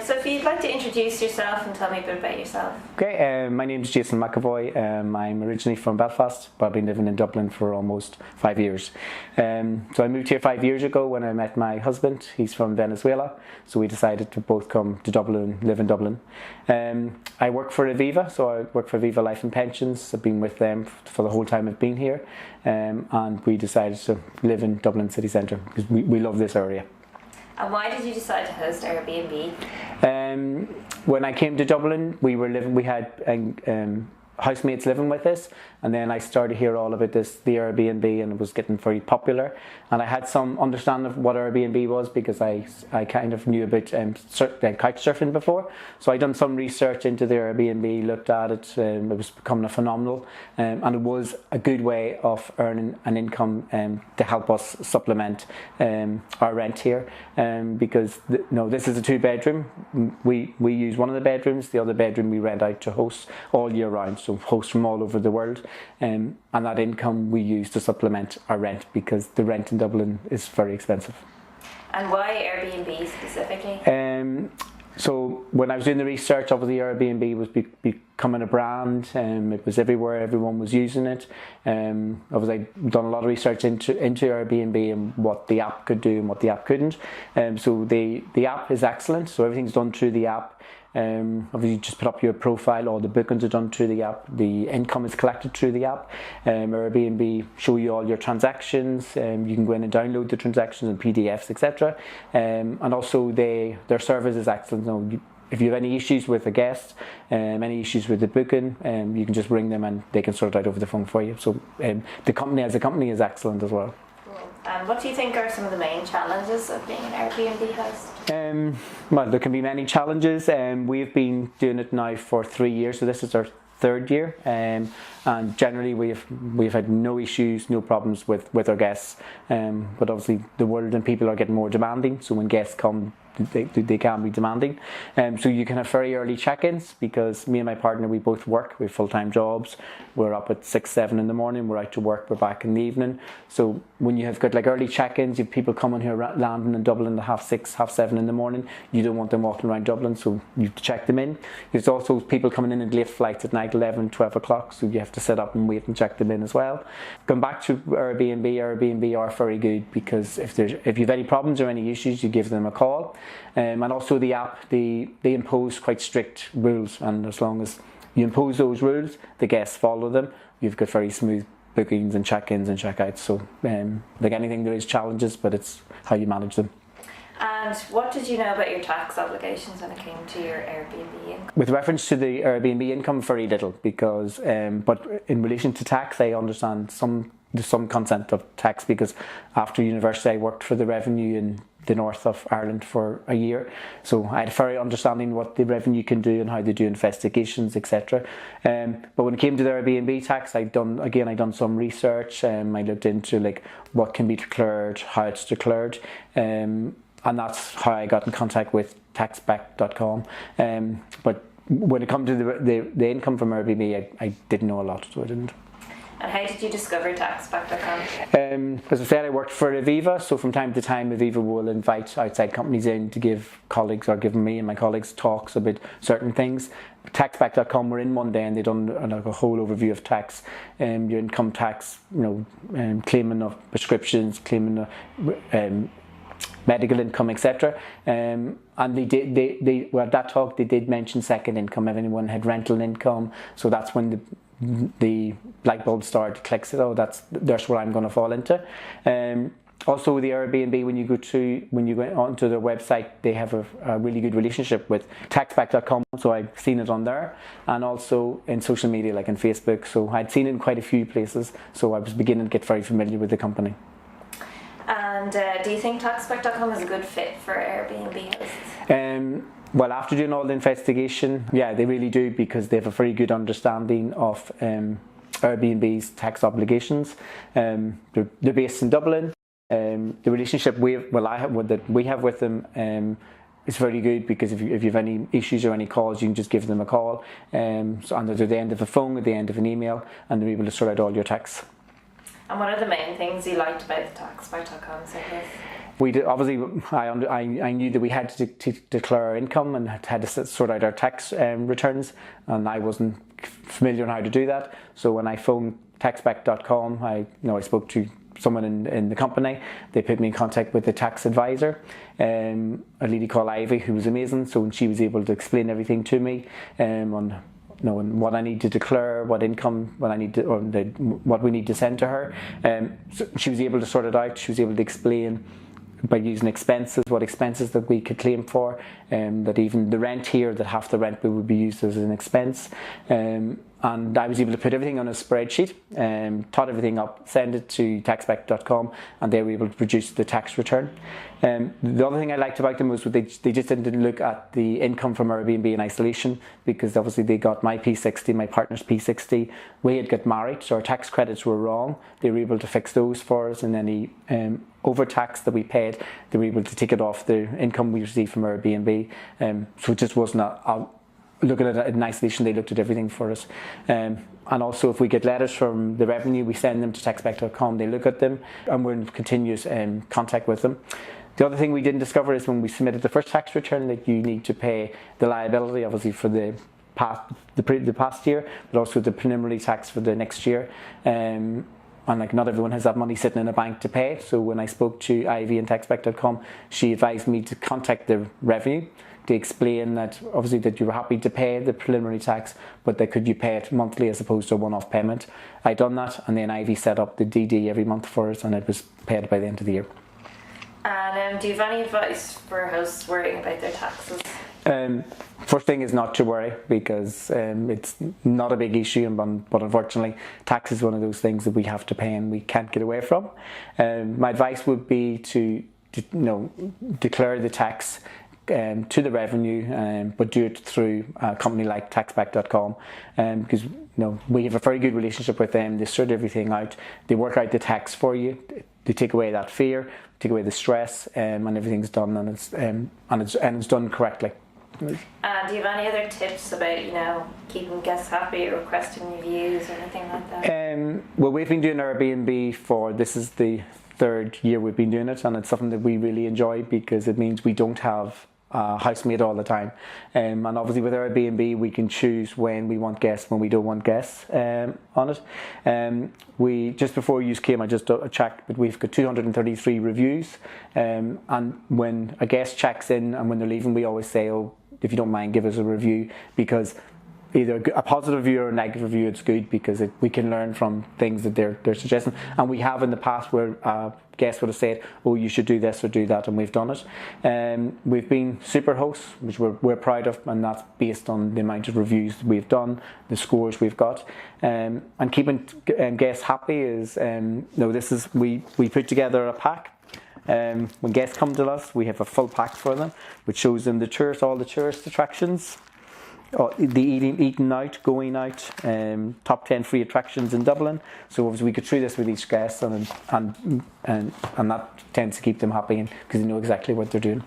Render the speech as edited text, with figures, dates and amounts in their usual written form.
So if you'd like to introduce yourself and tell me a bit about yourself. Okay, my name is Jason McAvoy. I'm originally from Belfast, but I've been living in Dublin for almost 5 years. So I moved here 5 years ago when I met my husband. He's from Venezuela, so we decided to both come to Dublin, live in Dublin. I work for Aviva, so I work for Aviva Life and Pensions. I've been with them for the whole time I've been here, and we decided to live in Dublin city centre because we love this area. And why did you decide to host Airbnb? When I came to Dublin, we had housemates living with us, and then I started to hear all about the Airbnb, and it was getting very popular. And I had some understanding of what Airbnb was because I kind of knew about couch surfing before. So I done some research into the Airbnb, looked at it, it was becoming a phenomenal, and it was a good way of earning an income to help us supplement our rent here. Because this is a 2-bedroom. We use one of the bedrooms, the other bedroom we rent out to hosts all year round. So hosts from all over the world, and that income we use to supplement our rent because the rent in Dublin is very expensive. And why Airbnb specifically? So when I was doing the research, obviously Airbnb was becoming a brand. It was everywhere, everyone was using it. Obviously I've done a lot of research into Airbnb and what the app could do and what the app couldn't. So the app is excellent, so everything's done through the app. Obviously you just put up your profile, all the bookings are done through the app, the income is collected through the app. Airbnb show you all your transactions, you can go in and download the transactions and PDFs, etc. And also their service is excellent. If you have any issues with a guest, any issues with the booking, you can just ring them and they can sort it out over the phone for you. So the company as a company is excellent as well. And what do you think are some of the main challenges of being an Airbnb host? Well, there can be many challenges. We've been doing it now for 3 years, so this is our 3rd year, and generally we've had no issues, no problems with our guests. But obviously the world and people are getting more demanding, so when guests come, they can be demanding. So you can have very early check-ins because me and my partner, we both work, we have full-time jobs. We're up at 6, 7 in the morning, we're out to work, we're back in the evening. So when you have got like early check-ins, you have people coming here landing in Dublin at 6:30, 7:30 in the morning. You don't want them walking around Dublin, so you have to check them in. There's also people coming in late flights at night, 11, 12 o'clock, so you have to sit up and wait and check them in as well. Going back to Airbnb are very good because if you have any problems or any issues, you give them a call. And also the app, they impose quite strict rules, and as long as you impose those rules, the guests follow them, you've got very smooth bookings and check-ins and check-outs. So like anything, there is challenges, but it's how you manage them. And what did you know about your tax obligations when it came to your Airbnb income? With reference to the Airbnb income, very little, because but in relation to tax, I understand some concept of tax because after university I worked for the revenue in the north of Ireland for a year, so I had a very understanding what the revenue can do and how they do investigations, etc. But when it came to the Airbnb tax, I done some research. I looked into like what can be declared, how it's declared, and that's how I got in contact with taxback.com. But when it comes to the income from Airbnb, I didn't know a lot, so I didn't. And how did you discover taxback.com? As I said, I worked for Aviva, so from time to time Aviva will invite outside companies in to give colleagues, or give me and my colleagues, talks about certain things. Taxback.com were in one day and they done like a whole overview of tax, your income tax, claiming of prescriptions, claiming of medical income, etc. And they at that talk they did mention second income. If anyone had rental income, so that's when the light bulb started to click. So that's where I'm going to fall into. Also, the Airbnb, when you go onto their website, they have a really good relationship with taxback.com. So I've seen it on there, and also in social media like in Facebook. So I'd seen it in quite a few places. So I was beginning to get very familiar with the company. And do you think taxback.com is a good fit for Airbnb hosts? Well, after doing all the investigation, yeah, they really do, because they have a very good understanding of Airbnb's tax obligations. They're based in Dublin. The relationship we have with them is very good, because if you have any issues or any calls, you can just give them a call. And they're at the end of a phone, at the end of an email, and they're able to sort out all your tax. And what are the main things you liked about taxback.com service? we did, obviously I knew that we had to declare our income and had to sort out our tax returns, and I wasn't familiar on how to do that. So when I phoned taxback.com, I spoke to someone in the company. They put me in contact with the tax advisor, a lady called Ivy, who was amazing. So she was able to explain everything to me on what I need to declare, what income, what we need to send to her. So she was able to sort it out. She was able to explain by using expenses, what expenses that we could claim for, that even the rent here, that half the rent would be used as an expense. And I was able to put everything on a spreadsheet, tot everything up, send it to taxback.com, and they were able to produce the tax return. The other thing I liked about them was they just didn't look at the income from Airbnb in isolation, because obviously they got my P60, my partner's P60. We had got married, so our tax credits were wrong. They were able to fix those for us, and any overtax that we paid, they were able to take it off the income we received from Airbnb. So it just wasn't looking at it in isolation. They looked at everything for us. And also, if we get letters from the revenue, we send them to taxback.com. They look at them, and we're in continuous contact with them. The other thing we didn't discover is when we submitted the first tax return that you need to pay the liability, obviously, for the past year, but also the preliminary tax for the next year. And not everyone has that money sitting in a bank to pay. So when I spoke to Ivy and taxback.com, she advised me to contact the revenue to explain that obviously that you were happy to pay the preliminary tax, but that could you pay it monthly as opposed to a one-off payment. I done that, and then Ivy set up the DD every month for us, and it was paid by the end of the year. And do you have any advice for hosts worrying about their taxes? First thing is not to worry, because it's not a big issue, but unfortunately tax is one of those things that we have to pay and we can't get away from. My advice would be to declare the tax to the revenue, but do it through a company like taxback.com, because we have a very good relationship with them. They sort everything out. They work out the tax for you. They take away that fear, take away the stress, and everything's done, and it's done correctly. Do you have any other tips about keeping guests happy or requesting reviews or anything like that? Well, we've been doing Airbnb this is the third year we've been doing it, and it's something that we really enjoy, because it means we don't have housemate all the time, and obviously with Airbnb we can choose when we want guests, when we don't want guests on it. We just before you came, I just checked, but we've got 233 reviews, and when a guest checks in and when they're leaving, we always say, oh, if you don't mind, give us a review, because either a positive review or a negative review, it's good, because we can learn from things that they're suggesting. And we have in the past where guests would have said, oh, you should do this or do that, and we've done it. We've been super hosts, which we're proud of, and that's based on the amount of reviews that we've done, the scores we've got. And keeping guests happy is, we put together a pack. When guests come to us, we have a full pack for them, which shows them all the tourist attractions, the eating out, going out, top 10 free attractions in Dublin. So obviously we go through this with each guest, and that tends to keep them happy, because they know exactly what they're doing.